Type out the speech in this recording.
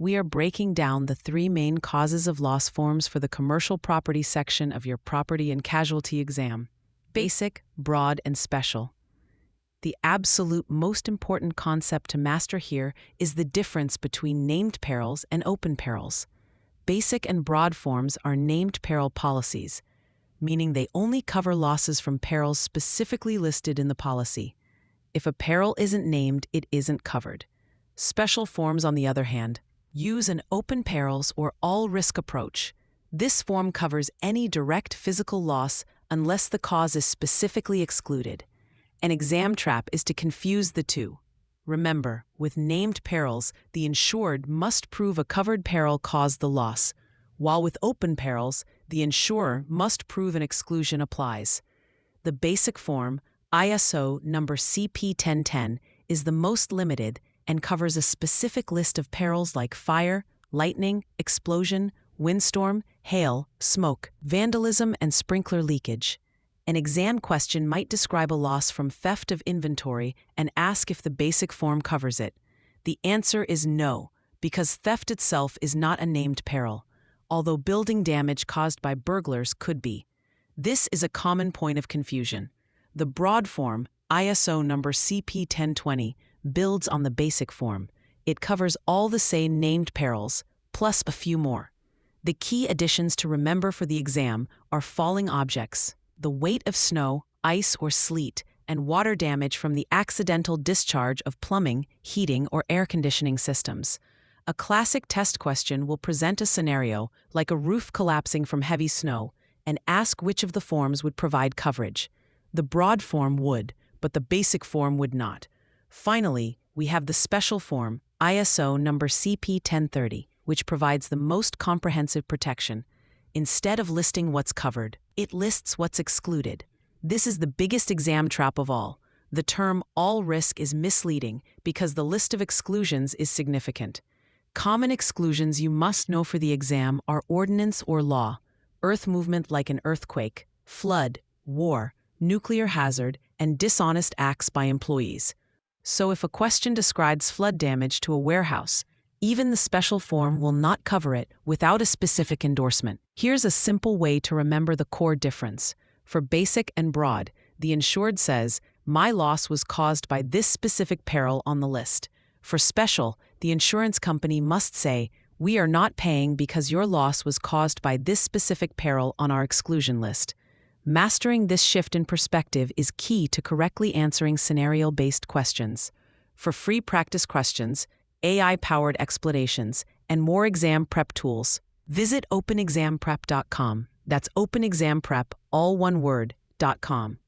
we are breaking down the three main causes of loss forms for the commercial property section of your property and casualty exam: basic, broad, and special. The absolute most important concept to master here is the difference between named perils and open perils. Basic and broad forms are named peril policies, meaning they only cover losses from perils specifically listed in the policy. If a peril isn't named, it isn't covered. Special forms, on the other hand, use an open perils or all-risk approach. This form covers any direct physical loss unless the cause is specifically excluded. An exam trap is to confuse the two. Remember, with named perils, the insured must prove a covered peril caused the loss, while with open perils, the insurer must prove an exclusion applies. The basic form, ISO number CP1010, is the most limited and covers a specific list of perils like fire, lightning, explosion, windstorm, hail, smoke, vandalism, and sprinkler leakage. An exam question might describe a loss from theft of inventory and ask if the basic form covers it. The answer is no, because theft itself is not a named peril, although building damage caused by burglars could be. This is a common point of confusion. The broad form, ISO number CP1020, builds on the basic form. It covers all the same named perils, plus a few more. The key additions to remember for the exam are falling objects, the weight of snow, ice, or sleet, and water damage from the accidental discharge of plumbing, heating, or air conditioning systems. A classic test question will present a scenario, like a roof collapsing from heavy snow, and ask which of the forms would provide coverage. The broad form would, but the basic form would not. Finally, we have the special form, ISO number CP1030, which provides the most comprehensive protection. Instead of listing what's covered, it lists what's excluded. This is the biggest exam trap of all. The term all risk is misleading because the list of exclusions is significant. Common exclusions you must know for the exam are ordinance or law, earth movement like an earthquake, flood, war, nuclear hazard, and dishonest acts by employees. So if a question describes flood damage to a warehouse, even the special form will not cover it without a specific endorsement. Here's a simple way to remember the core difference. For basic and broad, the insured says, "My loss was caused by this specific peril on the list." For special, the insurance company must say, "We are not paying because your loss was caused by this specific peril on our exclusion list." Mastering this shift in perspective is key to correctly answering scenario-based questions. For free practice questions, AI-powered explanations, and more exam prep tools, visit openexamprep.com. That's openexamprep, all one word, .com.